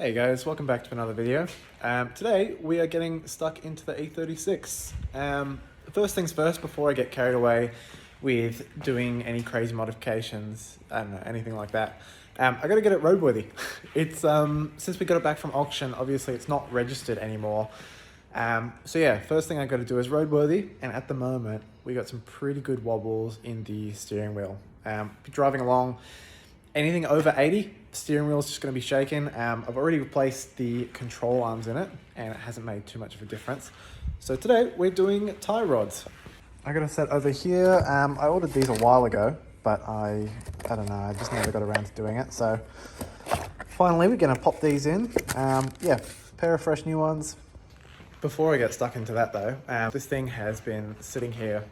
Hey guys, welcome back to another video. Today we are getting stuck into the E36. First things first, before I get carried away with doing any crazy modifications, I don't know, anything like that, I gotta get it roadworthy. It's, since we got it back from auction, obviously it's not registered anymore. So yeah, first thing I gotta do is roadworthy, and at the moment we got some pretty good wobbles in the steering wheel. Driving along, anything over 80, steering wheel is just going to be shaking. I've already replaced the control arms in it, and it hasn't made too much of a difference. So today we're doing tie rods. I got a set over here. I ordered these a while ago, but I don't know, I just never got around to doing it. So finally we're going to pop these in. Yeah, pair of fresh new ones. Before I get stuck into that though, this thing has been sitting here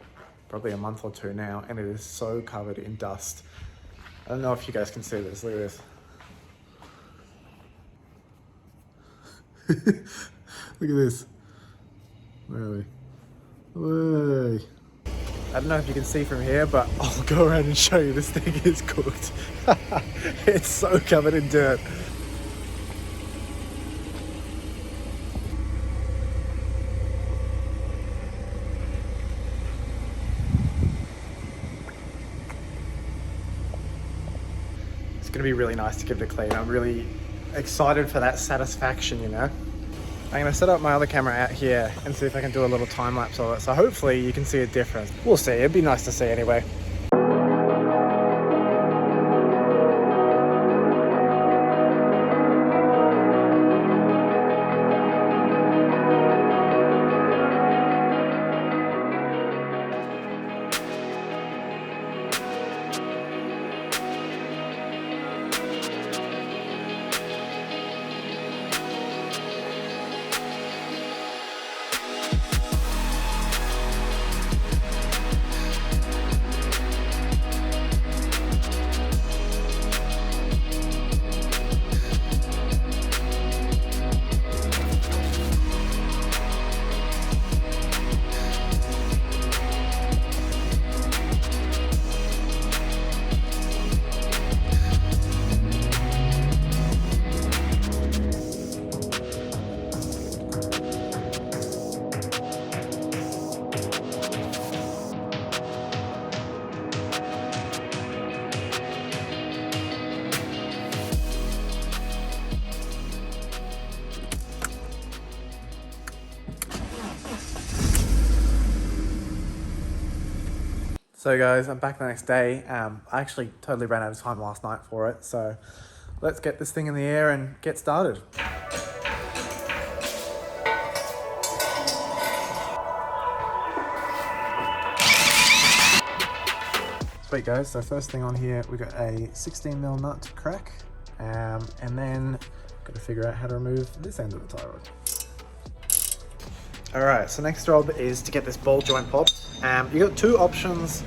probably a month or two now, and it is so covered in dust. I don't know if you guys can see this. Look at this. Look at this. Where are we? Way. I don't know if you can see from here, but I'll go around and show you. This thing is cooked. It's so covered in dirt. It's going to be really nice to give it a clean. I'm really excited for that satisfaction, you know. I'm going to set up my other camera out here and see if I can do a little time lapse of it. So hopefully you can see a difference. We'll see. It'd be nice to see anyway. So guys, I'm back the next day. I actually totally ran out of time last night for it. So let's get this thing in the air and get started. Sweet guys, so first thing on here, we got a 16mm nut to crack. And then got to figure out how to remove this end of the tie rod. All right, so next job is to get this ball joint popped. You got two options.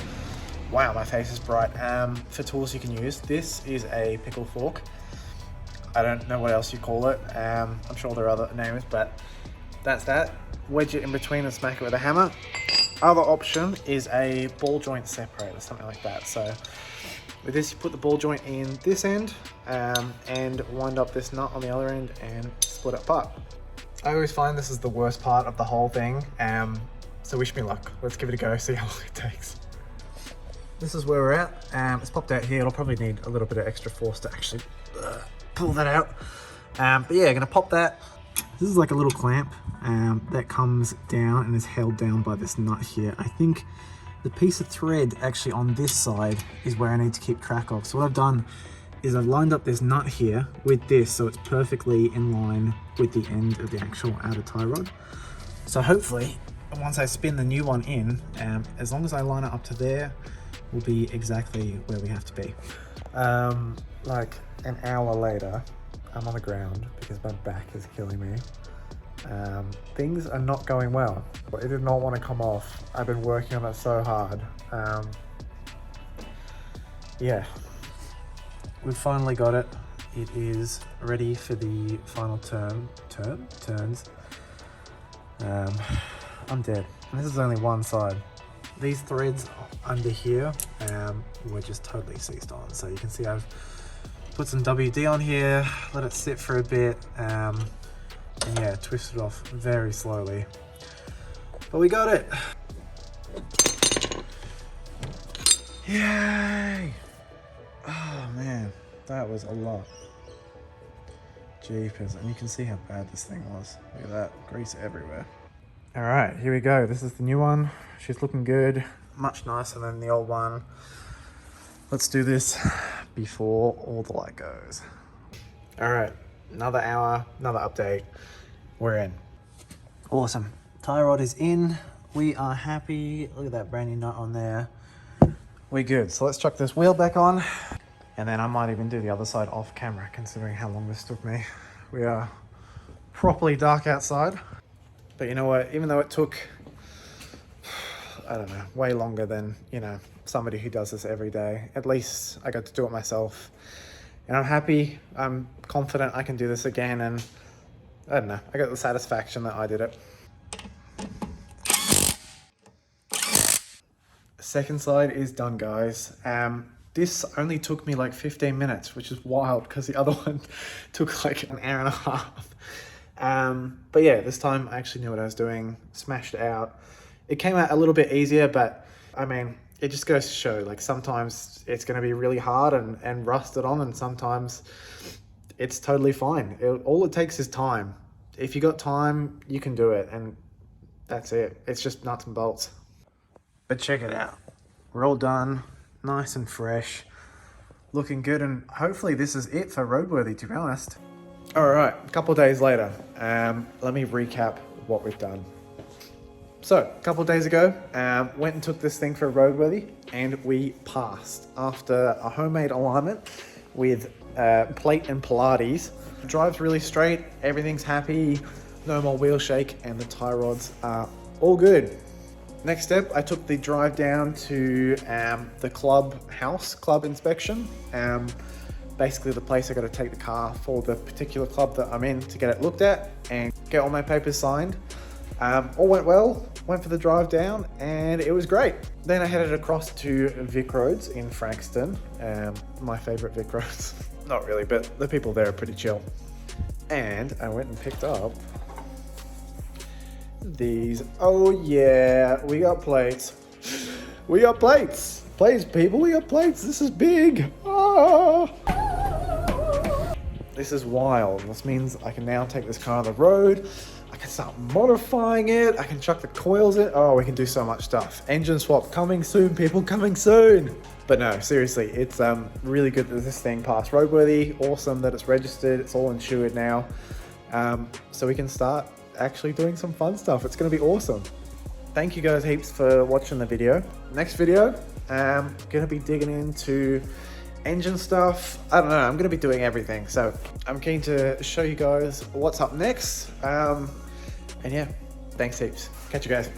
Wow, my face is bright. For tools you can use. This is a pickle fork. I don't know what else you call it. I'm sure there are other names, but that's that. Wedge it in between and smack it with a hammer. Other option is a ball joint separator, something like that. So with this, you put the ball joint in this end and wind up this nut on the other end and split it apart. I always find this is the worst part of the whole thing. So wish me luck. Let's give it a go, see how long it takes. This is where we're at. It's popped out here. It'll probably need a little bit of extra force to actually pull that out. But yeah, gonna pop that. This is like a little clamp that comes down and is held down by this nut here. I think the piece of thread actually on this side is where I need to keep track of. So what I've done is I've lined up this nut here with this so it's perfectly in line with the end of the actual outer tie rod. So hopefully, once I spin the new one in, as long as I line it up to there, we'll be exactly where we have to be. Like an hour later, I'm on the ground because my back is killing me. Things are not going well. It did not want to come off. I've been working on it so hard. Yeah, we've finally got it. It is ready for the final turns. I'm dead. And this is only one side. These threads under here were just totally seized on. So you can see I've Put some WD on here, let it sit for a bit, and yeah, twist it off very slowly. But we got it! Yay! Oh man, that was a lot. Jeepers, and you can see how bad this thing was. Look at that, grease everywhere. All right, here we go. This is the new one. She's looking good, much nicer than the old one. Let's do this before all the light goes. All right, another hour, another update. We're in. Awesome. Tie rod is in. We are happy. Look at that brand new nut on there. We're good. So let's chuck this wheel back on. And then I might even do the other side off camera, considering how long this took me. We are properly dark outside. But you know what? Even though it took, I don't know, way longer than, you know, somebody who does this every day, at least I got to do it myself. And I'm happy, I'm confident I can do this again, and I don't know, I got the satisfaction that I did it. Second side is done, guys. This only took me like 15 minutes, which is wild because the other one took like an hour and a half. But yeah, this time I actually knew what I was doing, smashed it out. It came out a little bit easier, but I mean, it just goes to show, like sometimes it's going to be really hard and rusted on, and sometimes it's totally fine. All it takes is time. If you got time, you can do it, and that's it. It's just nuts and bolts. But check it out. We're all done, nice and fresh, looking good, and hopefully this is it for Roadworthy, to be honest. All right, a couple of days later, let me recap what we've done. So, a couple of days ago, went and took this thing for Roadworthy, and we passed after a homemade alignment with plate and Pilates. It drives really straight, everything's happy, no more wheel shake, and the tie rods are all good. Next step, I took the drive down to the club inspection. Basically the place I got to take the car for the particular club that I'm in to get it looked at and get all my papers signed. All went well, went for the drive down, and it was great. Then I headed across to Vic Roads in Frankston, my favorite Vic Roads. Not really, but the people there are pretty chill. And I went and picked up these. Oh yeah, we got plates. We got plates. Plates, people, we got plates. This is big. Ah. This is wild. This means I can now take this car on the road. I can start modifying it. I can chuck the coils in. Oh, we can do so much stuff. Engine swap coming soon, people, coming soon. But no, seriously, it's really good that this thing passed Roadworthy. Awesome that it's registered. It's all insured now. So we can start actually doing some fun stuff. It's going to be awesome. Thank you guys heaps for watching the video. Next video, I'm going to be digging into engine stuff. I don't know, I'm going to be doing everything. So I'm keen to show you guys what's up next. And yeah, thanks heaps. Catch you guys.